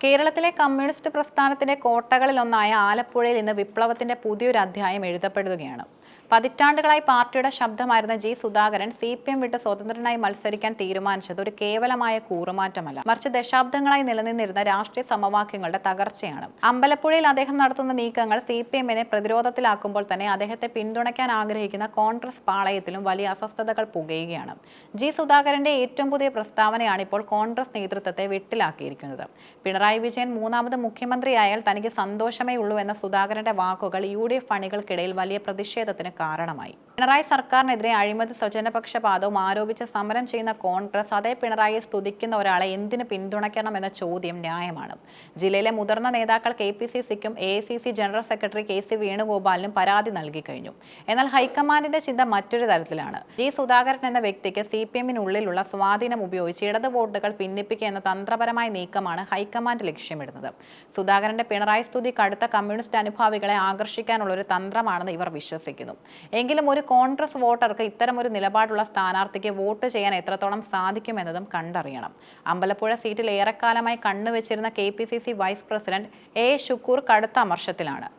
കേരളത്തിലെ കമ്മ്യൂണിസ്റ്റ് പ്രസ്ഥാനത്തിന്റെ കോട്ടകളിലൊന്നായ ആലപ്പുഴയിൽ ഇന്ന് വിപ്ലവത്തിന്റെ പുതിയൊരു അധ്യായം എഴുതപ്പെടുകയാണ്. പതിറ്റാണ്ടുകളായി പാർട്ടിയുടെ ശബ്ദമായിരുന്ന ജി സുധാകരൻ CPM വിട്ട് സ്വതന്ത്രനായി മത്സരിക്കാൻ തീരുമാനിച്ചത് ഒരു കേവലമായ കൂറുമാറ്റമല്ല, മറിച്ച് ദശാബ്ദങ്ങളായി നിലനിന്നിരുന്ന രാഷ്ട്രീയ സമവാക്യങ്ങളുടെ തകർച്ചയാണ്. അമ്പലപ്പുഴയിൽ അദ്ദേഹം നടത്തുന്ന നീക്കങ്ങൾ CPMനെ പ്രതിരോധത്തിലാക്കുമ്പോൾ തന്നെ അദ്ദേഹത്തെ പിന്തുണയ്ക്കാൻ ആഗ്രഹിക്കുന്ന കോൺഗ്രസ് പാളയത്തിലും വലിയ അസ്വസ്ഥതകൾ പുകയുകയാണ്. ജി സുധാകരന്റെ ഏറ്റവും പുതിയ പ്രസ്താവനയാണ് ഇപ്പോൾ കോൺഗ്രസ് നേതൃത്വത്തെ വെട്ടിലാക്കിയിരിക്കുന്നത്. പിണറായി വിജയൻ മൂന്നാമത് മുഖ്യമന്ത്രിയായാൽ തനിക്ക് സന്തോഷമേ ഉള്ളൂ എന്ന സുധാകരന്റെ വാക്കുകൾ UDF അണികൾക്കിടയിൽ വലിയ പ്രതിഷേധത്തിന് കാരണമായി. പിണറായി സർക്കാരിനെതിരെ അഴിമതി സ്വജനപക്ഷപാതവും ആരോപിച്ച് സമരം ചെയ്യുന്ന കോൺഗ്രസ് അതേ പിണറായിയെ സ്തുതിക്കുന്ന ഒരാളെ എന്തിന് പിന്തുണയ്ക്കണം എന്ന ചോദ്യം ന്യായമാണ്. ജില്ലയിലെ മുതിർന്ന നേതാക്കൾ KPCCക്കും AICC ജനറൽ സെക്രട്ടറി KC വേണുഗോപാലിനും പരാതി നൽകി കഴിഞ്ഞു. എന്നാൽ ഹൈക്കമാൻഡിന്റെ ചിന്ത മറ്റൊരു തരത്തിലാണ്. ജി സുധാകരൻ എന്ന വ്യക്തിക്ക് CPMനുള്ളിലുള്ള സ്വാധീനം ഉപയോഗിച്ച് ഇടത് വോട്ടുകൾ ഭിന്നിപ്പിക്കുക എന്ന തന്ത്രപരമായ നീക്കമാണ് ഹൈക്കമാൻഡ് ലക്ഷ്യമിടുന്നത്. സുധാകരന്റെ പിണറായി സ്തുതി കടുത്ത കമ്മ്യൂണിസ്റ്റ് അനുഭാവികളെ ആകർഷിക്കാനുള്ള ഒരു തന്ത്രമാണെന്ന് ഇവർ വിശ്വസിക്കുന്നു. എങ്കിലും ഒരു കോൺഗ്രസ് വോട്ടർക്ക് ഇത്തരമൊരു നിലപാടുള്ള സ്ഥാനാർത്ഥിക്ക് വോട്ട് ചെയ്യാൻ എത്രത്തോളം സാധിക്കുമെന്നതും കണ്ടറിയണം. അമ്പലപ്പുഴ സീറ്റിൽ ഏറെക്കാലമായി കണ്ണുവെച്ചിരുന്ന KPCC vice president A Shukkur കടുത്ത അമർഷത്തിലാണ്.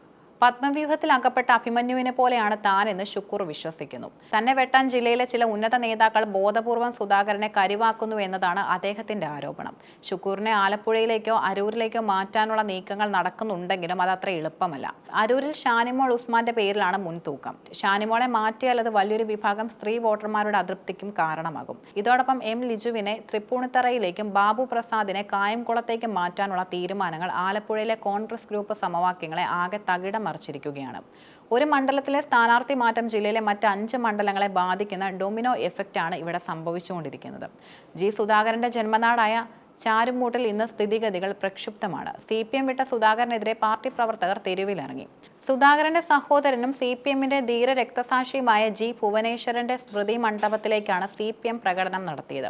പത്മവ്യൂഹത്തിൽ അകപ്പെട്ട അഭിമന്യുവിനെ പോലെയാണ് താൻ എന്ന് ഷുക്കൂർ വിശ്വസിക്കുന്നു. തന്നെ വെട്ടാൻ ജില്ലയിലെ ചില ഉന്നത നേതാക്കൾ ബോധപൂർവം സുധാകരനെ കരിവാക്കുന്നു എന്നതാണ് അദ്ദേഹത്തിന്റെ ആരോപണം. ഷുക്കൂറിനെ ആലപ്പുഴയിലേക്കോ അരൂരിലേക്കോ മാറ്റാനുള്ള നീക്കങ്ങൾ നടക്കുന്നുണ്ടെങ്കിലും അത് അത്ര എളുപ്പമല്ല. അരൂരിൽ ഷാനിമോൾ ഉസ്മാന്റെ പേരിലാണ് മുൻതൂക്കം. ഷാനിമോളെ മാറ്റിയാൽ അത് വലിയൊരു വിഭാഗം സ്ത്രീ വോട്ടർമാരുടെ അതൃപ്തിക്കും കാരണമാകും. ഇതോടൊപ്പം M ലിജുവിനെ തൃപ്പൂണിത്തറയിലേക്കും ബാബു പ്രസാദിനെ കായംകുളത്തേക്കും മാറ്റാനുള്ള തീരുമാനങ്ങൾ ആലപ്പുഴയിലെ കോൺഗ്രസ് ഗ്രൂപ്പ് സമവാക്യങ്ങളെ ആകെ തകിടം മറിച്ചിരിക്കുകയാണ്. ഒരു മണ്ഡലത്തിലെ സ്ഥാനാർത്ഥി മാറ്റം ജില്ലയിലെ മറ്റ് 5 മണ്ഡലങ്ങളെ ബാധിക്കുന്ന ഡൊമിനോ എഫക്റ്റ് ആണ് ഇവിടെ സംഭവിച്ചുകൊണ്ടിരിക്കുന്നത്. ജി സുധാകരന്റെ ജന്മനാടായ ചാരുമൂട്ടിൽ ഇന്ന് സ്ഥിതിഗതികൾ പ്രക്ഷുബ്ധമാണ്. CPM വിട്ട സുധാകരനെതിരെ പാർട്ടി പ്രവർത്തകർ തെരുവിലിറങ്ങി. സുധാകരന്റെ സഹോദരനും CPMന്റെ ധീര രക്തസാക്ഷിയുമായ G ഭുവനേശ്വരന്റെ സ്മൃതി മണ്ഡപത്തിലേക്കാണ് CPM പ്രകടനം നടത്തിയത്.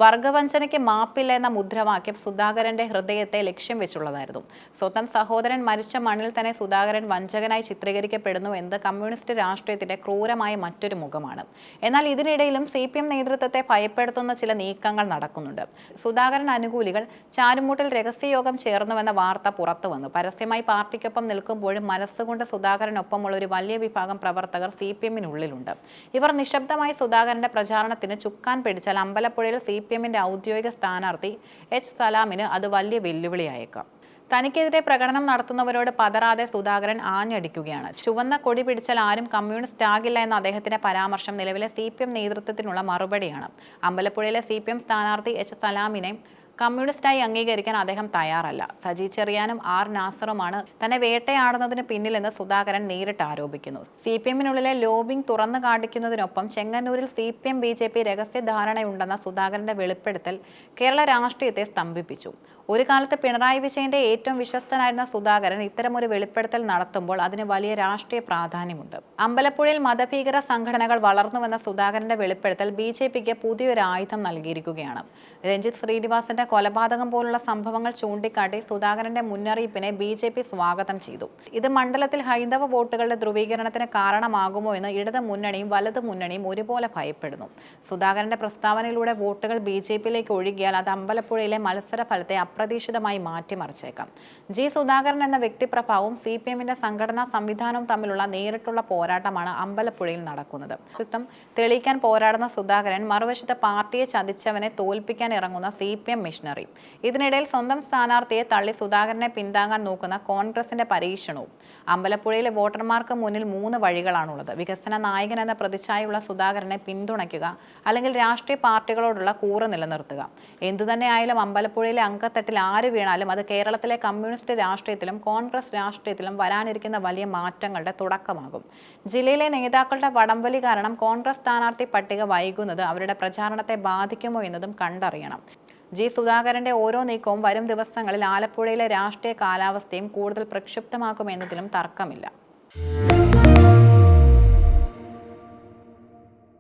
വർഗവഞ്ചനയ്ക്ക് മാപ്പില്ല എന്ന മുദ്രാവാക്യം സുധാകരന്റെ ഹൃദയത്തെ ലക്ഷ്യം വെച്ചുള്ളതായിരുന്നു. സ്വന്തം സഹോദരൻ മരിച്ച മണ്ണിൽ തന്നെ സുധാകരൻ വഞ്ചകനായി ചിത്രീകരിക്കപ്പെടുന്നു എന്നത് കമ്മ്യൂണിസ്റ്റ് രാഷ്ട്രീയത്തിന്റെ ക്രൂരമായ മറ്റൊരു മുഖമാണ്. എന്നാൽ ഇതിനിടയിലും CPM നേതൃത്വത്തെ ഭയപ്പെടുത്തുന്ന ചില നീക്കങ്ങൾ നടക്കുന്നുണ്ട്. സുധാകരൻ അനുകൂലികൾ ചാരുമൂട്ടിൽ രഹസ്യയോഗം ചേർന്നുവെന്ന വാർത്ത പുറത്തുവന്നു. പരസ്യമായി പാർട്ടിക്കൊപ്പം നിൽക്കുമ്പോഴും മനസ്സുകൊണ്ട് സുധാകരനൊപ്പമുള്ള ഒരു വലിയ വിഭാഗം പ്രവർത്തകർ CPMനുള്ളിലുണ്ട്. ഇവർ നിശബ്ദമായി സുധാകരന്റെ പ്രചാരണത്തിന് ചുക്കാൻ പിടിച്ചാൽ അമ്പലപ്പുഴയിൽ CPMന്റെ ഔദ്യോഗിക സ്ഥാനാർത്ഥി H സലാമിന് അത് വലിയ വെല്ലുവിളിയായേക്കാം. തനിക്കെതിരെ പ്രകടനം നടത്തുന്നവരോട് പതറാതെ സുധാകരൻ ആഞ്ഞടിക്കുകയാണ്. ചുവന്ന കൊടി പിടിച്ചാൽ ആരും കമ്മ്യൂണിസ്റ്റ് ആകില്ല എന്ന അദ്ദേഹത്തിന്റെ പരാമർശം നിലവിലെ CPM നേതൃത്വത്തിനുള്ള മറുപടിയാണ്. അമ്പലപ്പുഴയിലെ CPM സ്ഥാനാർത്ഥി H സലാമിനെ കമ്മ്യൂണിസ്റ്റായി അംഗീകരിക്കാൻ അദ്ദേഹം തയ്യാറല്ല. സജി ചെറിയാനും R നാസറുമാണ് തന്നെ വേട്ടയാടുന്നതിന് പിന്നിലെന്ന് സുധാകരൻ നേരിട്ട് ആരോപിക്കുന്നു. CPMനുള്ളിലെ ലോബിംഗ് തുറന്നു കാണിക്കുന്നതിനൊപ്പം ചെങ്ങന്നൂരിൽ CPM BJP രഹസ്യ ധാരണയുണ്ടെന്ന സുധാകരന്റെ വെളിപ്പെടുത്തൽ കേരള രാഷ്ട്രീയത്തെ സ്തംഭിപ്പിച്ചു. ഒരു കാലത്ത് പിണറായി വിജയന്റെ ഏറ്റവും വിശ്വസ്തനായിരുന്ന സുധാകരൻ ഇത്തരമൊരു വെളിപ്പെടുത്തൽ നടത്തുമ്പോൾ അതിന് വലിയ രാഷ്ട്രീയ പ്രാധാന്യമുണ്ട്. അമ്പലപ്പുഴയിൽ മതഭീകര സംഘടനകൾ വളർന്നുവെന്ന സുധാകരന്റെ വെളിപ്പെടുത്തൽ BJPക്ക് പുതിയൊരു ആയുധം നൽകിയിരിക്കുകയാണ്. രഞ്ജിത്ത് ശ്രീനിവാസന്റെ കൊലപാതകം പോലുള്ള സംഭവങ്ങൾ ചൂണ്ടിക്കാട്ടി സുധാകരന്റെ മുന്നറിയിപ്പിനെ BJP സ്വാഗതം ചെയ്തു. ഇത് മണ്ഡലത്തിൽ ഹൈന്ദവ വോട്ടുകളുടെ ധ്രുവീകരണത്തിന് കാരണമാകുമോ എന്ന് ഇടത് മുന്നണിയും വലതു മുന്നണിയും ഒരുപോലെ ഭയപ്പെടുന്നു. സുധാകരന്റെ പ്രസ്താവനയിലൂടെ വോട്ടുകൾ BJPയിലേക്ക് ഒഴുകിയാൽ അത് അമ്പലപ്പുഴയിലെ മത്സര ഫലത്തെ അപ്രതീക്ഷിതമായി മാറ്റിമറിച്ചേക്കാം. ജി സുധാകരൻ എന്ന വ്യക്തിപ്രഭാവവും CPMന്റെ സംഘടനാ സംവിധാനവും തമ്മിലുള്ള നേരിട്ടുള്ള പോരാട്ടമാണ് അമ്പലപ്പുഴയിൽ നടക്കുന്നത്. വ്യക്തിത്വം തെളിയിക്കാൻ പോരാടുന്ന സുധാകരൻ മറുവശത്ത് പാർട്ടിയെ ചതിച്ചവനെ തോൽപ്പിക്കാൻ ഇറങ്ങുന്ന CPM മിഷണറി. ഇതിനിടയിൽ സ്വന്തം സ്ഥാനാർത്ഥിയെ തള്ളി സുധാകരനെ പിന്താങ്ങാൻ നോക്കുന്ന കോൺഗ്രസിന്റെ പരീക്ഷണവും. അമ്പലപ്പുഴയിലെ വോട്ടർമാർക്ക് മുന്നിൽ 3 വഴികളാണുള്ളത്. വികസന നായകൻ എന്ന പ്രതിച്ഛായുള്ള സുധാകരനെ പിന്തുണയ്ക്കുക, അല്ലെങ്കിൽ രാഷ്ട്രീയ പാർട്ടികളോടുള്ള കൂറ് നിലനിർത്തുക. എന്തുതന്നെ ആയാലും അമ്പലപ്പുഴയിലെ അങ്കത്തട്ടിൽ ആര് വീണാലും അത് കേരളത്തിലെ കമ്മ്യൂണിസ്റ്റ് രാഷ്ട്രീയത്തിലും കോൺഗ്രസ് രാഷ്ട്രീയത്തിലും വരാനിരിക്കുന്ന വലിയ മാറ്റങ്ങളുടെ തുടക്കമാകും. ജില്ലയിലെ നേതാക്കളുടെ വടംവലി കാരണം കോൺഗ്രസ് സ്ഥാനാർത്ഥി പട്ടിക വൈകുന്നത് അവരുടെ പ്രചാരണത്തെ ബാധിക്കുമോ എന്നതും കണ്ടറിയണം. ജി സുധാകരന്റെ ഓരോ നീക്കവും വരും ദിവസങ്ങളിൽ ആലപ്പുഴയിലെ രാഷ്ട്രീയ കാലാവസ്ഥയും കൂടുതൽ പ്രക്ഷുബ്ധമാക്കുമെന്നതിലും തർക്കമില്ല.